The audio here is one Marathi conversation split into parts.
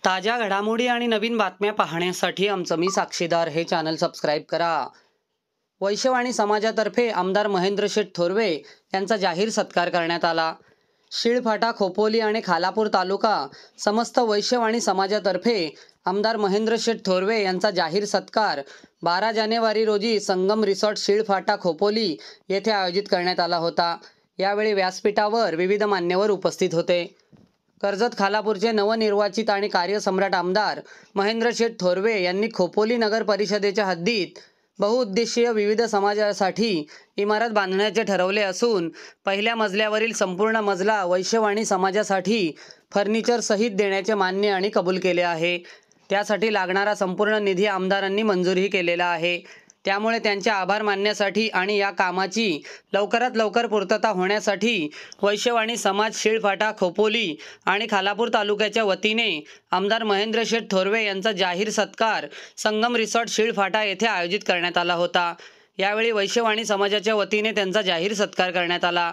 ताज्या घडामोडी आणि नवीन बातम्या पाहण्यासाठी आमचं मी साक्षीदार हे चॅनल सबस्क्राईब करा। वैश्यवाणी समाजातर्फे आमदार महेंद्र शेठ थोरवे यांचा जाहीर सत्कार करण्यात आला। शिळफाटा, खोपोली आणि खालापूर तालुका समस्त वैश्यवाणी समाजातर्फे आमदार महेंद्र शेठ थोरवे यांचा जाहीर सत्कार 12 जानेवारी रोजी संगम रिसॉर्ट शिळफाटा, खोपोली येथे आयोजित करण्यात आला होता। यावेळी व्यासपीठावर विविध मान्यवर उपस्थित होते। कर्जत खालापूरचे नवनिर्वाचित आणि कार्यसम्राट आमदार महेंद्र शेठ थोरवे यांनी खोपोली नगर परिषदेच्या हद्दीत बहुउद्देशीय विविध समाजासाठी इमारत बांधण्याचे ठरवले असून पहिल्या मजल्यावरील संपूर्ण मजला वैश्यवाणी समाजासाठी फर्निचर सहित देण्याचे मान्य आणि कबूल केले आहे। त्यासाठी लागणारा संपूर्ण निधी आमदारांनी मंजूरही केलेला आहे। त्यामुळे त्यांचे आभार मानण्यासाठी आणि या कामाची लवकरात लवकर पूर्तता होण्यासाठी वैश्यवाणी समाज शिळफाटा, खोपोली आणि खालापूर तालुक्याच्या वतीने आमदार महेंद्र शेठ थोरवे यांचा जाहीर सत्कार संगम रिसॉर्ट शिळफाटा येथे आयोजित करण्यात आला होता। यावेळी वैश्यवाणी समाजाच्या वतीने त्यांचा जाहीर सत्कार करण्यात आला।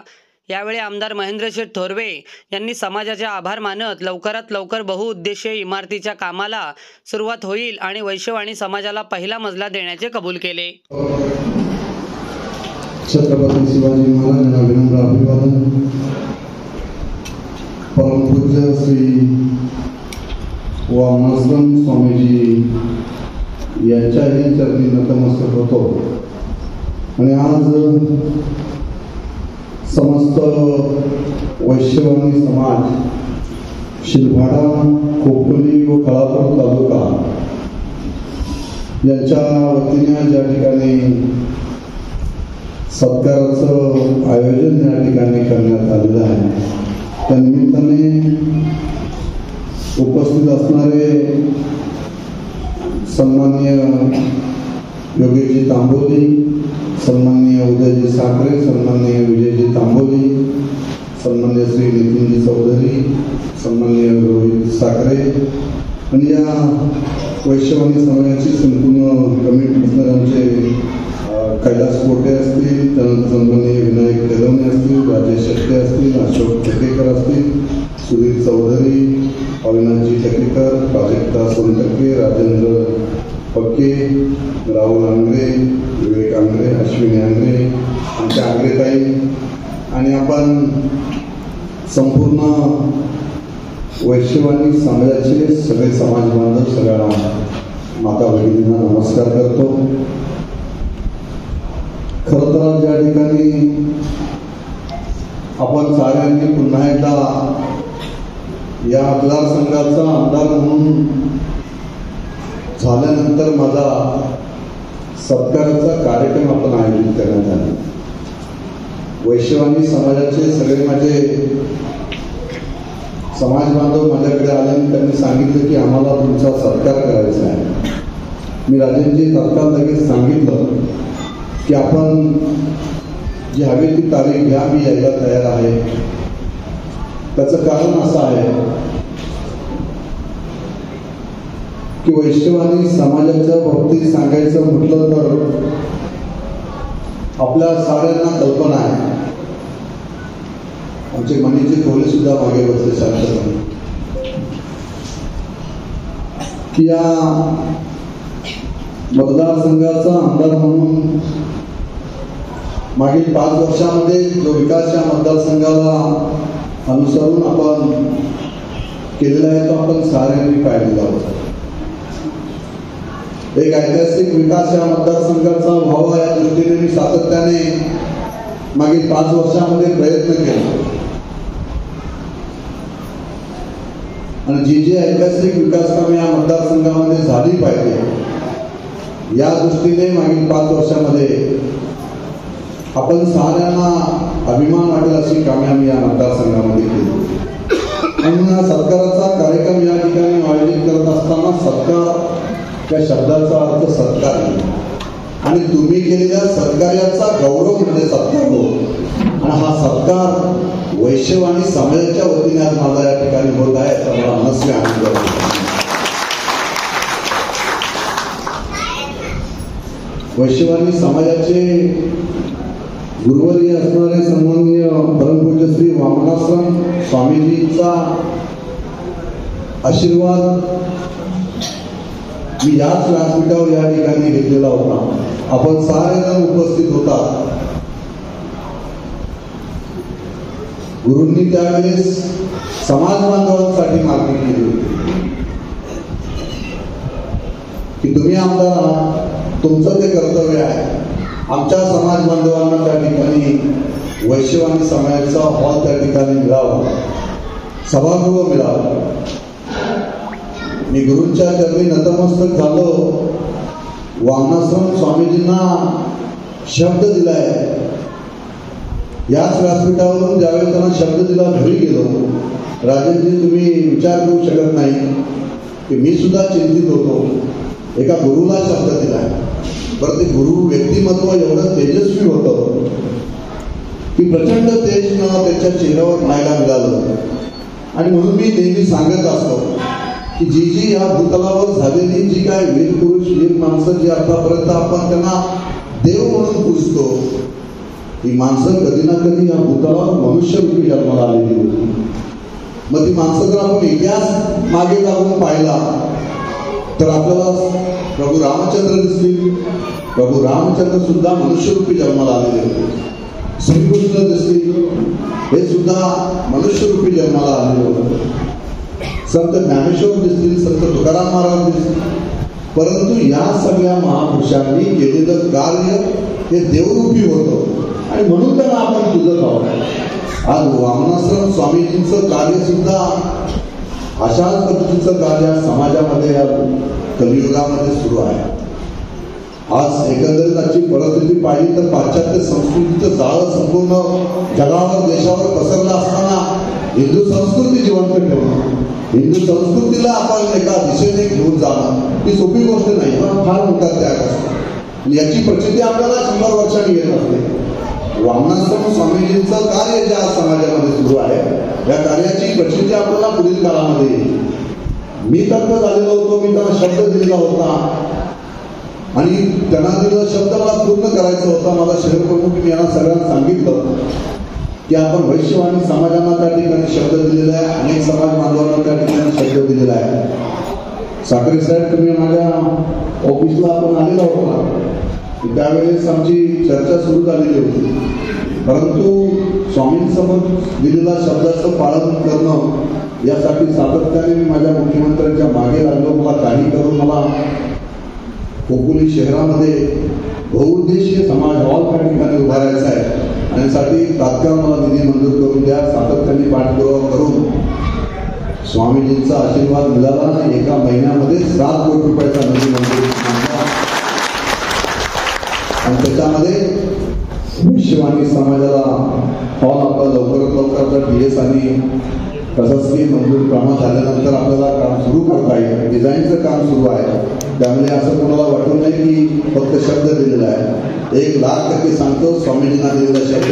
यावेळी आमदार महेंद्र शेठ थोरवे यांनी समाजाचे आभार मानत लवकरात लवकर बहुउद्देशीय इमारतीच्या कामाला सुरुवात होईल आणि वैश्यवाणी समाजाला पहिला मजला देण्याचे कबूल केले। छत्रपती शिवाजी महाराजांना विनम्र अभिवादन। परमपूज्य श्री वामनाश्रम स्वामीजी यांच्याही चरणी नतमस्तक होतो आणि आज समस्त वैश्यवाणी समाज शिळफाटा, खोपोली व खालापूर तालुका यांच्या वतीने ज्या ठिकाणी सत्काराचं आयोजन या ठिकाणी करण्यात आलेलं आहे, त्या निमित्ताने उपस्थित असणारे सन्माननीय योगेशजी तांबोली, सन्माननीय उदयजी साखरे, सन्माननीय विजयजी तांबोली, सन्माननीय श्री नितीनजी चौधरी, सन्माननीय रोहित साखरे आणि या वैश्यवाणी समाजाची संपूर्ण कमिटी असणाऱ्यांचे कैलास कोटे असतील, त्यानंतर सन्माननीय विनायक तेलवणे असतील, राजेश शेट्टे असतील, अशोक ठेकेकर असतील, सुधीर चौधरी, अविनाशजी टकेकर, प्राजक्ता सोनटक्के, राजेंद्र पक्के, राहुल आंग्रे, विवेक आंग्रे, अश्विनी आंग्रे, आमच्या आंग्रेताई आणि आपण संपूर्ण वैश्यवाणी समाजाचे सगळे समाज बांधव, सगळ्या माता भगिनींना नमस्कार करतो। खरं तर ज्या ठिकाणी आपण साऱ्यांनी पुन्हा एकदा या मतदारसंघाचा आमदार म्हणून झाल्यानंतर माझा सत्काराचा कार्यक्रम आपण आयोजित करण्यात आला। वैश्यवाणी समाजाचे सगळे माझे समाज बांधव माझ्याकडे आले आणि त्यांनी सांगितलं की आम्हाला तुमचा सत्कार करायचा आहे। मी राजेंजी तत्काळ लगेच सांगितलं की आपण जी हवी ती तारीख घ्या, मी यायला तयार आहे। त्याचं कारण असं आहे की वैश्यवाणी समाजाच्या बाबतीत सांगायचं म्हटलं तर आपल्या साऱ्यांना कल्पना आहे, आमचे मनीचे थोडे सुद्धा मागे बसले शांतपणे, की या मतदारसंघाचा आमदार म्हणून मागील 5 वर्षामध्ये जो विकास या मतदारसंघाला अनुसरून आपण केलेला आहे तो आपण साऱ्यांनी पाहिलेला होता। एक ऐतिहासिक विकास या मतदारसंघाचा व्हावा या दृष्टीने मी सातत्याने मागील 5 वर्षामध्ये प्रयत्न केला आणि जी ऐतिहासिक विकास कामे या मतदारसंघामध्ये झाली पाहिजे या दृष्टीने मागील 5 वर्षामध्ये आपण साऱ्यांना अभिमान वाटेल अशी कामे आम्ही या मतदारसंघामध्ये केली। म्हणून हा सत्काराचा कार्यक्रम या ठिकाणी आयोजित करत असताना सत्कार या शब्दाचा अर्थ सत्कार आणि तुम्ही केलेल्या सत्कार्याचा गौरव म्हणजे सत्कार हो आणि हा सत्कार वैश्यवाणी समाजाच्या वतीने आज माझा या ठिकाणी होत आहे, तर मला मनस्वी आनंद होतो। वैश्यवाणी समाजाचे गुरुवर्य असणारे सन्माननीय परमपूज्य श्री वामनाश्रम स्वामीजींचा आशीर्वाद मी याच व्यासपीठावर या ठिकाणी घेतलेला होता. आपण सारेजण उपस्थित होता. गुरूंनी त्यावेळेस समाज बांधवांसाठी मागणी केली होती की तुम्ही आमदार आहात, तुमचं ते कर्तव्य आहे, आमच्या समाज बांधवांना त्या ठिकाणी वैश्यवाणी समाजाचा हॉल त्या ठिकाणी मिळावा, सभागृह मिळावं. मी गुरूंच्या चरणी नतमस्तक झालो. वामनाश्रम स्वामीजींना शब्द दिलाय. याच व्यासपीठावरून ज्यावेळेस त्यांना शब्द दिला घरी गेलो, राजेंद्रजी तुम्ही विचार करू शकत नाही की मी सुद्धा चिंतित होतो. एका गुरुला शब्द दिलाय. बरं, ते गुरु व्यक्तिमत्व एवढं तेजस्वी होतं की प्रचंड तेज त्याच्या चेहऱ्यावर पाहायला मिळालं. आणि म्हणून मी नेहमी सांगत असतो की जी या भूतलावर झालेली जी काय वीर पुरुष वीर माणसं जी आतापर्यंत आपण त्यांना देव म्हणून पूजतो, ही माणसं कधी ना कधी या भूतलावर मनुष्य रूपी जन्माला आलेली होती. मग ती माणसं जर आपण इतिहास मागे जाऊन पाहिला तर आपल्याला प्रभू रामचंद्र दिसतील. प्रभू रामचंद्र सुद्धा मनुष्यरूपी जन्माला आलेले होते. श्रीकृष्ण दिसतील, हे सुद्धा मनुष्यरूपी जन्माला आलेले होते. संत ज्ञानेश्वर दिसतील, संत तुकाराम महाराज दिसतील. परंतु या सगळ्या महापुरुषांनी केलेलं कार्य हे देवरूपी होतं आणि म्हणून त्यांना आपण पूजत आहोत. आज वामनाश्रम स्वामीजींचं कार्य सुद्धा अशाच पद्धतीचं कार्य समाजामध्ये या कलियुगामध्ये सुरू आहे. आज एकंदरीत आजची परिस्थिती पाहिली तर पाश्चात्य संस्कृतीचं जाळं संपूर्ण जगावर देशावर पसरलं असताना हिंदू संस्कृती जिवंत ठेवणं, हिंदू संस्कृतीला आपण एका दिशेने घेऊन जाणं ही सोपी गोष्ट नाही, पण फार मोठा त्याग असतो. याची प्रचिती आपल्याला 100 वर्षांनी येत असते. वामनाश्रम स्वामीजींचं कार्य ज्या समाजामध्ये सुरू आहे, या कार्याची प्रचिती आपल्याला पुढील काळामध्ये येईल. मी तर्क झालेलो होतो, मी त्यांना शब्द दिलेला होता आणि त्यांना दिलेला शब्द मला पूर्ण करायचा होता. मला शहर प्रमुख यांना सगळ्यांना सांगितलं की आपण वैश्यवाणी समाजांना त्या ठिकाणी शब्द दिलेला आहे, अनेक समाज बांधवांना त्या ठिकाणी शब्द दिलेला आहे. साखरे साहेब, तुम्ही माझ्या ऑफिसला आपण आलेला होता. त्यावेळेस आमची चर्चा सुरू झालेली होती. परंतु स्वामींसमोर दिलेला शब्दाचं पालन करणं यासाठी सातत्याने मी माझ्या मुख्यमंत्र्यांच्या मागे लागलो. मला काही करून मला खोपोली शहरामध्ये बहुउद्देशीय समाज हॉल त्या ठिकाणी उभारायचा आहे आणि यासाठी तात्काळ मला निधी मंजूर करून द्या. सातत्याने पाठपुरावा करून स्वामीजींचा आशीर्वाद मिळाला आणि एका महिन्यामध्ये 7 कोटी रुपयाचा निधी मंजूर आणि त्याच्यामध्ये वैश्यवाणी समाजाला हॉल आपला लवकरात लवकर DS आणि प्रशासकीय मंजूर कामं झाल्यानंतर आपल्याला काम सुरू करता येईल. डिझाईनचं काम सुरू आहे. त्यामुळे असं कोणाला वाटून नाही की फक्त शब्द दिलेला आहे. 1,00,000% सांगतो, स्वामीजींना दिलेला शब्द.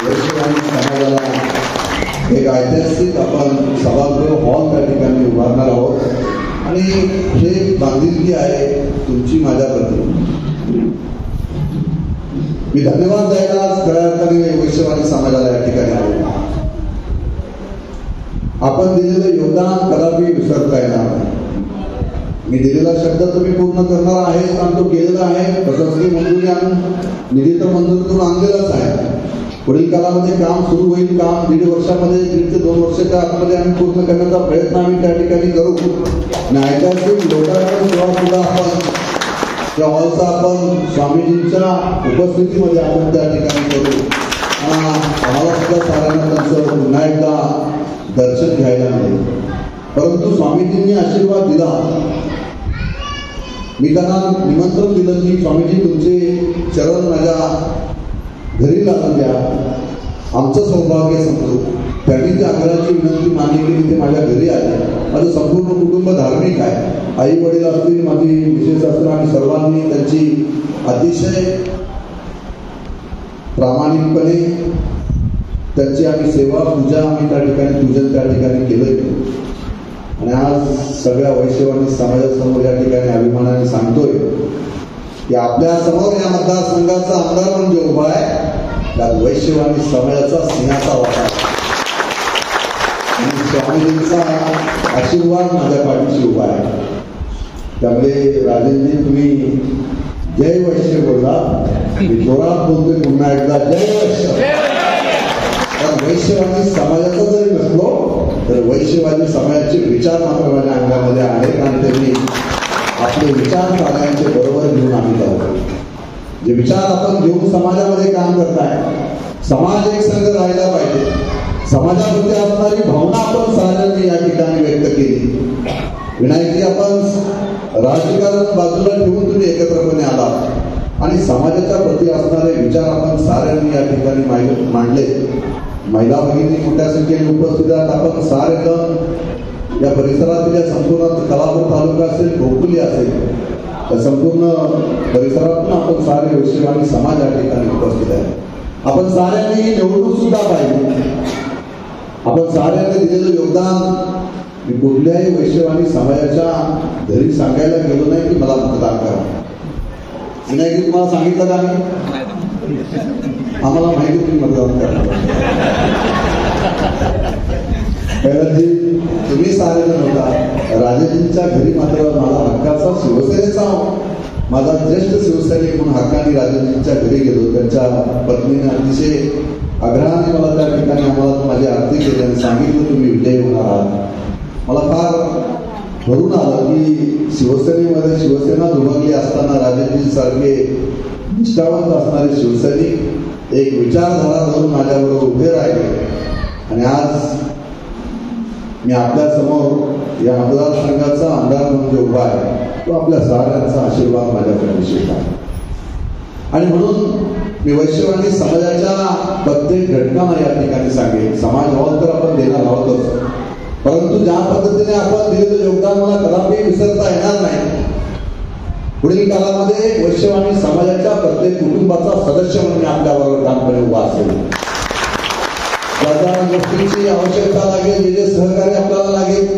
वैश्यवाणी समाजाला एक ऐतिहासिक आपण सभागृह हॉल त्या ठिकाणी उभारणार आहोत आणि हे बांधिलकी आहे तुमची माझ्याप्रती. मी धन्यवाद द्यायला खऱ्या अर्थाने वैश्यवाणी समाजाला या ठिकाणी आलो. आपण दिलेलं योगदान कदापि विसरता येणार नाही. मी दिलेला शब्द तुम्ही पूर्ण करणार आहे आणि तो केलेला आहे. प्रशासकीय मंजुरी आणून निधी तर मंजूर करून आणलेलाच आहे. पुढील काळामध्ये काम सुरू होईल. काम 1.5 वर्षामध्ये 1.5 ते 2 वर्षाच्या आतमध्ये आम्ही पूर्ण करण्याचा प्रयत्न आम्ही त्या ठिकाणी करू आणि ऐतिहासिक लोकांना सुद्धा आपण त्या हॉलचा आपण स्वामीजींच्या उपस्थितीमध्ये आपण त्या ठिकाणी करू. आम्हाला सुद्धा साऱ्यांना त्यांचं पुन्हा एकदा दर्शन घ्यायला मिळेल. परंतु स्वामीजींनी आशीर्वाद दिला. मी त्यांना निमंत्रण दिलं की स्वामीजी तुमचे चरण माझ्या घरी लागून द्या, आमचं सौभाग्य समजू. त्यांनी त्या आग्रहाची विनंती मान्य केली. ते माझ्या घरी आले. माझं संपूर्ण कुटुंब धार्मिक आहे. आई वडील असतील, माझी मिसेस असतील आणि सर्वांनी त्यांची अतिशय प्रामाणिकपणे त्यांची आम्ही सेवा पूजा आम्ही त्या ठिकाणी पूजन त्या ठिकाणी केलंय. आणि आज सगळ्या वैश्यवाणी समाजासमोर या ठिकाणी अभिमानाने सांगतोय की आपल्या समोर या मतदारसंघाचा आमदार म्हणजे उभा आहे त्या वैश्यवाणी समाजाचा सिंहाचा वाटा. आणि स्वामीजींचा आशीर्वाद माझ्या पाठीशी उभा आहे. त्यामुळे राजेंद्रजी तुम्ही जय वैश्य बोलला, मी जोरात बोलतोय पुन्हा एकदा जय वैश्य. कारण वैश्यवादी समाजाचा जरी नसलो तर वैश्यवादी समाजाचे विचार मात्र माझ्या अंगामध्ये आहेत आणि त्यांनी आपले विचार प्राण्यांचे बरोबर घेऊन आम्ही आहोत. जे विचार आपण घेऊन समाजामध्ये काम करताय, समाज एक संघ राहायला पाहिजे. समाजामध्ये असणारी भावना आपण साऱ्यांनी या ठिकाणी व्यक्त केली. विनायकजी, आपण राजकारण बाजूला ठेवून तुम्ही एकत्रपणे आलात आणि समाजाच्या प्रती असणारे विचार आपण साऱ्यांनी या ठिकाणी मांडले. महिला भगिनी मोठ्या संख्येने उपस्थित आहेत. आपण सारे जण या परिसरातील या संपूर्ण कलापूर तालुका असेल, खोपोली असेल, या संपूर्ण परिसरातून आपण सारे वैश्यवादी समाज या ठिकाणी उपस्थित आहे. आपण साऱ्यांनी निवडणूक सुद्धा पाहिजे. आपण साऱ्यांनी दिलेलं योगदान मी कुठल्याही वैश्यवादी समाजाच्या घरी सांगायला गेलो नाही की मला मतदान करा. विनायक, तुम्हाला सांगितलं का नाही? आम्हाला माहिती तुम्ही मतदान करा. कैलासजी, तुम्ही सारे जण होता. राजेजींच्या घरी मात्र मला हक्काचा शिवसेनेचा माझा ज्येष्ठ शिवसैनिक म्हणून हक्काने राजेजींच्या घरी गेलो. त्यांच्या पत्नीने अतिशय आग्रहाने मला त्या ठिकाणी आम्हाला माझी आरती केली आणि सांगितलं तुम्ही विजयी होणार आहात. मला फार भरून आलं की शिवसेनेमध्ये शिवसेना दुभंगली असताना राजेजी सारखे निष्ठावंत असणारे शिवसैनिक एक विचारधारा धरून माझ्याबरोबर उभे राहिले. आणि आज मी आपल्या समोर या मतदारसंघाचा आमदार म्हणून उभा आहे. तो आपल्या साऱ्यांचा आशीर्वाद माझ्याकडे निश्चित आहे. आणि म्हणून मी वैश्यवादी समाजाच्या प्रत्येक घटकांना या ठिकाणी सांगेन, समाज हवा तर आपण देणार आहोतच, परंतु ज्या पद्धतीने आपण दिलेलं योगदान मला कदापि विसरता येणार नाही. पुढील काळामध्ये वैश्यवादी समाजाच्या प्रत्येक कुटुंबाचा सदस्य म्हणून आपल्याबरोबर काम करणे उभा असेल. ज्या गोष्टींची आवश्यकता लागेल, जे सहकार्य आपल्याला लागेल,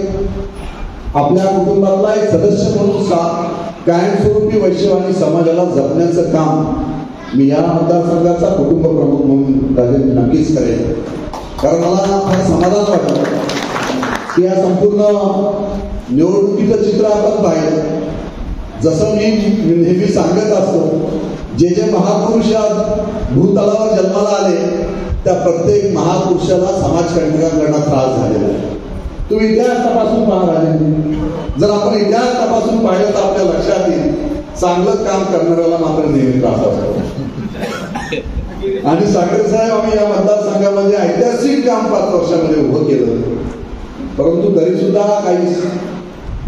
आपल्या कुटुंबातला एक सदस्य म्हणून कायमस्वरूपी वैश्यवादी समाजाला जपण्याचं काम मी या मतदारसंघाचा कुटुंब प्रमुख म्हणून राजेंद्र नक्कीच करेन. कारण मला फार समाधान वाटतं की या संपूर्ण निवडणुकीचं चित्र आपण पाहिलं. जसं मी नेहमी सांगत असतो, जे जे महापुरुष भूतलावर जन्माला आले त्या प्रत्येक महापुरुषाला समाजकंटकांकडून त्रास झालेला आहे. तुम्ही इतिहास तपासून पहा राजेंद्र. जर आपण इतिहास तपासून पाहिलं तर आपल्या लक्षात येईल चांगलं काम करणाऱ्याला मात्र नेहमी त्रास असतो. आणि साखरे साहेब, आम्ही या मतदारसंघामध्ये ऐतिहासिक काम 5 वर्षामध्ये उभं केलं, परंतु तरी सुद्धा काही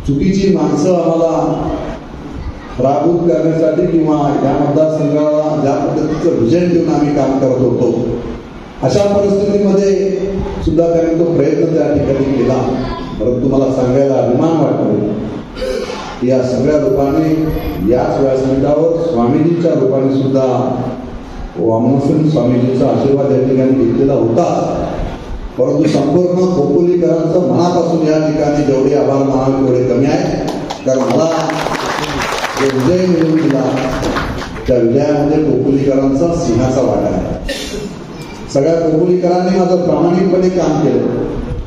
चुकीची माणसं आम्हाला पराभूत करण्यासाठी किंवा या मतदारसंघाला ज्या पद्धतीचं विजन देऊन आम्ही काम करत होतो, अशा परिस्थितीमध्ये सुद्धा त्यांनी तो प्रयत्न त्या ठिकाणी केला. परंतु मला सांगायला अभिमान वाटतो या सगळ्या रूपाने याच व्यासपीठावर स्वामीजींच्या रूपाने सुद्धा वामनसिंग स्वामीजींचा आशीर्वाद या ठिकाणी घेतलेला होता. परंतु संपूर्ण खोपोलीकरांचं मनापासून या ठिकाणी जेवढे आभार मानावे तेवढे कमी आहे. कारण मला जो विजय मिळवून दिला त्या विजयामध्ये खोपोलीकरांचा सिंहाचा वाटा आहे. सगळ्या खोपोलीकरांनी माझं प्रामाणिकपणे काम केलं.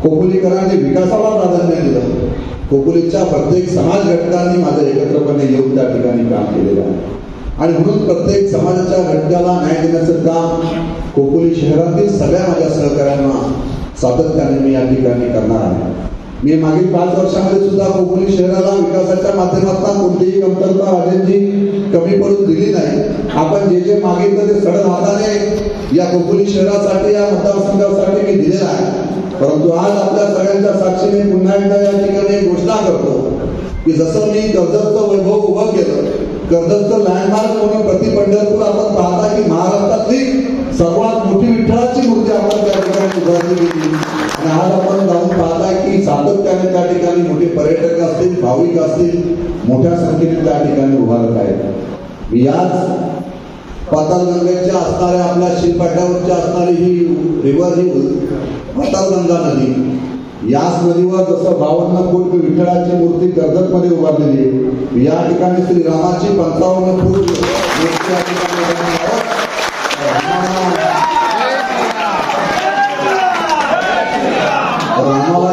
खोपोलीकरांनी विकासाला प्राधान्य दिलं. खोपोलीच्या प्रत्येक समाज घटकांनी माझं एकत्रपणे येऊन त्या ठिकाणी काम केलेलं आहे. आणि म्हणून प्रत्येक समाजाच्या घटकाला न्याय देण्याचं काम खोपोली शहरातील सगळ्या माझ्या सहकाऱ्यांना सातत्याने मी या ठिकाणी करणार आहे. मी मागील 5 वर्षामध्ये सुद्धा खोपोली शहराला विकासाच्या माध्यमातून कोणतीही कमतरता राजेंची कमी पडून दिली नाही. आपण जे जे मागितलं ते सडक हाताने या खोपोली शहरासाठी, या मतदारसंघासाठी मी दिलेलं आहे. परंतु आज आपल्या सगळ्यांच्या साक्षीने पुन्हा एकदा या ठिकाणी एक घोषणा करतो की जसं मी कर्जतचं वैभव उभं केलं, कर्जतचं लँडमार्क म्हणून प्रति पंढरपूर आपण पाहता की महाराष्ट्रातली सर्वात मोठी विठ्ठलाची मूर्ती आपण त्या ठिकाणी उभारली गेली. आणि आज आपण जाऊन पाहता की सातत्याने त्या ठिकाणी मोठे पर्यटक असतील, भाविक असतील, मोठ्या संख्येने त्या ठिकाणी उभारत आहेत. याच पाताळगंगेच्या असणाऱ्या आपल्या शिलपाट्यावरच्या असणारी ही रिव्हर, ही पाताळगंगा नदी, याच नदीवर जसं 52 फूट विठ्ठलाची मूर्ती कर्जतमध्ये उभारलेली आहे, या ठिकाणी श्रीरामाची 55 फूट मूर्ती या ठिकाणी रामाला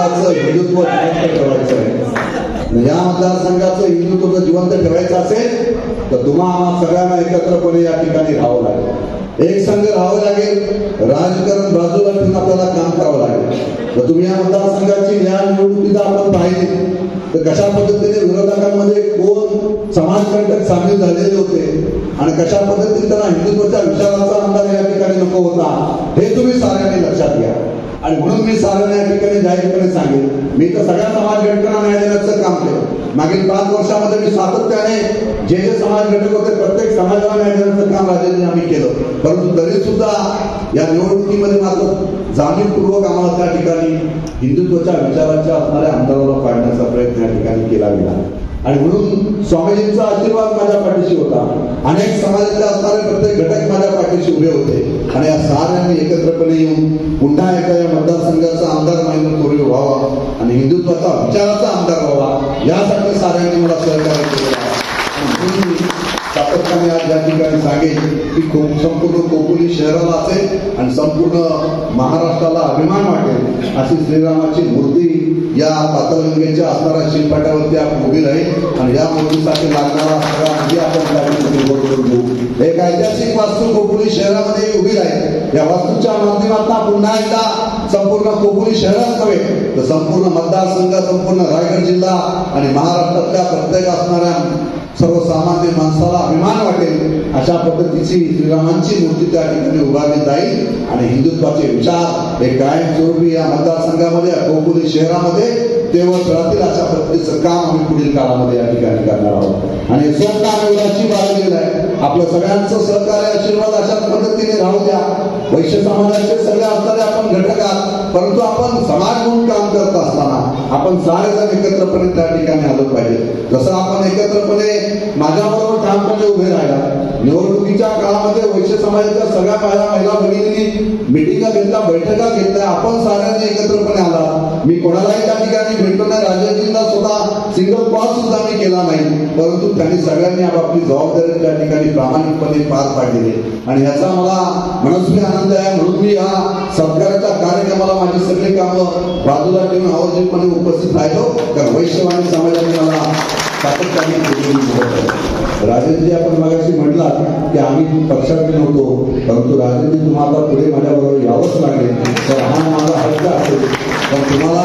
मतदारसंघाचं हिंदुत्व जिवंत ठेवायचं आहे. या मतदारसंघाचं हिंदुत्व जिवंत ठेवायचं असेल तर तुम्हाला सगळ्यांना एकत्रपणे या ठिकाणी राहावं लागेल, एक संघ राहावं लागेल, राजकारण बाजूला ठेवून आपल्याला काम करावं लागेल. तर तुम्ही या मतदारसंघाची या निवडणुकीचा आपण पाहिजे तर कशा पद्धतीने विरोधकांमध्ये कोण समाजकंटक सामील झालेले होते आणि कशा पद्धतीने त्यांना हिंदुत्वाच्या विचाराचा अंदाज या ठिकाणी नको होता हे तुम्ही साऱ्यांनी लक्षात घ्या. आणि म्हणून मी साऱ्यांना या ठिकाणी जाहीरपणे सांगेन, मी तर सगळ्या समाज घटकांना न्याय देण्याचं काम केलं. मागील 5 वर्षामध्ये मी सातत्याने जे जे समाज घटक होते प्रत्येक समाजाला न्याय देण्याचं काम राजेंनी आम्ही केलं. परंतु तरी सुद्धा या निवडणुकीमध्ये मात्र जाणीवपूर्वक आम्हाला त्या ठिकाणी हिंदुत्वाच्या विचाराच्या असणाऱ्या आमदाराला पाडण्याचा प्रयत्न या ठिकाणी केला गेला. आणि म्हणून स्वामीजींचा आशीर्वाद माझ्या पाठीशी होता, अनेक समाजातले असणारे प्रत्येक घटक माझ्या पाठीशी उभे होते आणि या साऱ्यांनी एकत्रपणे येऊन पुन्हा एकदा या मतदारसंघाचा आमदार महेंद्र थोरवे व्हावा आणि हिंदुत्वाचा विचाराचा आमदार व्हावा यासाठी साऱ्यांनी मला सहकार्य केलं आहे. सातत्याने आज या ठिकाणी सांगेन की संपूर्ण कोकणी शहराला असेल आणि संपूर्ण महाराष्ट्राला अभिमान वाटेल अशी श्रीरामाची मूर्ती या पातळगंगेच्या असणाऱ्या शिलपाट्यावरती आपण उभी राहील आणि या मूर्तीसाठी लागणारा सगळा निधी आपण त्या ठिकाणी गोळा करून देऊ. एक ऐतिहासिक वास्तू कोकणी शहरामध्ये उभी राहील. या वास्तूच्या माध्यमातून पुन्हा एकदा संपूर्ण कोकणी शहरात नव्हे तर संपूर्ण मतदारसंघ, संपूर्ण रायगड जिल्हा आणि महाराष्ट्रातल्या प्रत्येक असणाऱ्या सर्वसामान्य माणसाला अभिमान वाटेल अशा पद्धतीची श्रीरामांची मूर्ती त्या ठिकाणी उभारली जाईल आणि हिंदुत्वाचे विचार हे कायमस्वरूपी या मतदारसंघामध्ये कोकणी शहरामध्ये तेवढ राहतील अशा पद्धतीचं काम आम्ही पुढील काळामध्ये या ठिकाणी करणार आहोत. आणि स्वतः एवढाची बाळगलेलं आहे. आपलं सगळ्यांचं सहकार्य आशीर्वाद अशाच पद्धतीने राहू द्या. वैश्य समाजाचे सगळे असणारे आपण घटक आहात, परंतु आपण समाज म्हणून काम करत असताना आपण सारेजण एकत्रपणे त्या ठिकाणी आलो पाहिजे. जसं आपण एकत्रपणे माझ्याबरोबर ठामपणे उभे राहिला. निवडणुकीच्या काळामध्ये वैश्य समाजाच्या सगळ्या महिला भगिनींनी मिटिंगा घेतल्या, बैठका घेतल्या, आपण साऱ्यांनी एकत्रपणे आला. मी कोणालाही त्या ठिकाणी भेटलो नाही, राजेंद्रजींना स्वतः सिंगल कॉल सुद्धा मी केला नाही, परंतु त्यांनी सगळ्यांनी आपापली जबाबदारी त्या ठिकाणी प्रामाणिकपणे पार पाडलेली आणि याचा मला मनस्वी आनंद आहे. म्हणून मी या सत्काराच्या कार्यक्रमाला माझी सगळी कामं बाजूला ठेवून आवर्जूनपणे उपस्थित राहिलो, कारण वैश्यवाणी समाजाने मला सातत्याने राजेंद्रजी आपण मगाशी म्हटला की आम्ही पक्षात नव्हतो, परंतु राजेंद्रजी तुम्हाला पुढे माझ्याबरोबर यावंच लागेल तर हा माझा हक्क असेल. पण तुम्हाला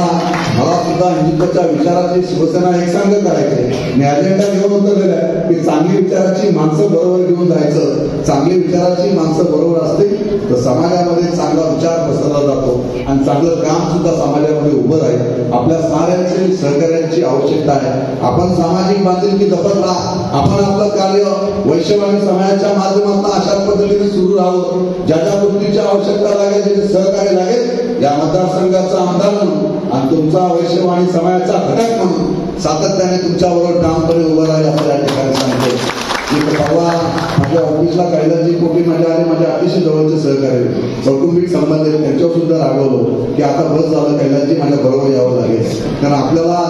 मला सुद्धा हिंदुत्वाच्या विचाराची शिवसेना एक संघ करायचे. मी अजेंडा घेऊन उतरलेला आहे की चांगली विचाराची माणसं बरोबर घेऊन जायचं. चांगली विचाराची माणसं बरोबर असतील तर समाजामध्ये चांगला विचार पसरला जातो आणि चांगलं काम सुद्धा समाजामध्ये उभं राहील. आपल्या साऱ्यांची सहकार्याची आवश्यकता आहे. आपण सामाजिक बांधिलकी जपत राहा. आपण आपलं कार्य वैश्यवाणी समाजाच्या माध्यमातून अशाच पद्धतीने सुरू राहावं. ज्या ज्या गोष्टीची आवश्यकता लागेल, त्याचे सहकार्य लागेल, या मतदारसंघाचा आमदार म्हणून आणि तुमचा वैश्यवाणी समाजाचा घटक म्हणून सातत्याने तुमच्याबरोबर ठामपणे उभं राहील असं या ठिकाणी सांगतो. मी परवा माझ्या ऑफिसला कैलासजी कोटी माझ्या आले, माझ्या अतिशय जवळचे सहकार्य, कौटुंबिक संबंध आहेत, त्यांच्यावर सुद्धा रागवलो की आता बस झालं, कैलासजी माझ्या बरोबर यावं लागेल. कारण आपल्याला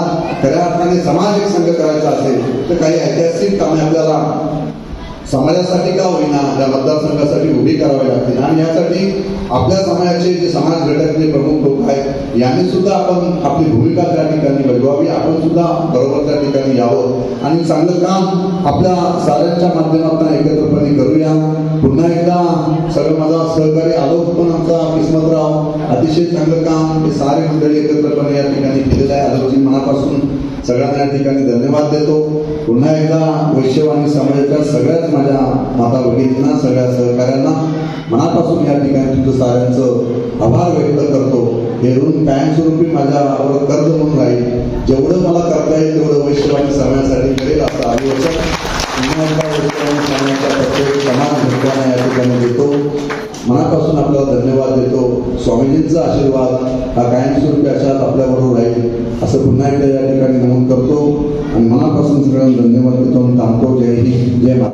खऱ्या अर्थाने समाज एक संघ करायचा असेल तर काही ऐतिहासिक कामे आपल्याला समाजासाठी का होईना या मतदारसंघासाठी उभी करावी लागतील आणि यासाठी आपल्या समाजाचे जे समाज घटक जे प्रमुख लोक आहेत यांनी सुद्धा आपण आपली भूमिका त्या ठिकाणी बजवावी. आपण सुद्धा बरोबर त्या ठिकाणी यावं आणि चांगलं काम आपल्या साऱ्यांच्या माध्यमातून एकत्रपणे करूया. पुन्हा एकदा सगळं माझा सहकारी आलोक पण आमचा किस्मतराव अतिशय चांगलं काम हे सारे मंडळी एकत्रपणे या ठिकाणी केलेलं आहे. आलोकजी मनापासून सगळ्यांना या ठिकाणी धन्यवाद देतो. पुन्हा एकदा वैश्यवाणी समाजाच्या सगळ्याच माझ्या माता भगिनींना, सगळ्या सहकाऱ्यांना मनापासून या ठिकाणी तुमचं साऱ्यांचं आभार व्यक्त करतो. हे ऋण कायमस्वरूपी माझ्यावर कर्ज म्हणून राहील. जेवढं मला करता येईल तेवढं वैश्यवाणी समाजासाठी करेल असं आयोजन पुन्हा एकदा वैश्यवाणी समाजाच्या प्रत्येक समान घटकांना या ठिकाणी देतो. मनापासून आपल्याला धन्यवाद देतो. स्वामीजींचा आशीर्वाद हा कायमस्वरूपी अशात आपल्याबरोबर राहील असं पुन्हा एकदा या ठिकाणी नमूद करतो आणि मनापासून सगळ्यांना धन्यवाद देतो. थांबतो. जय हिंद, जय महाराष्ट्र.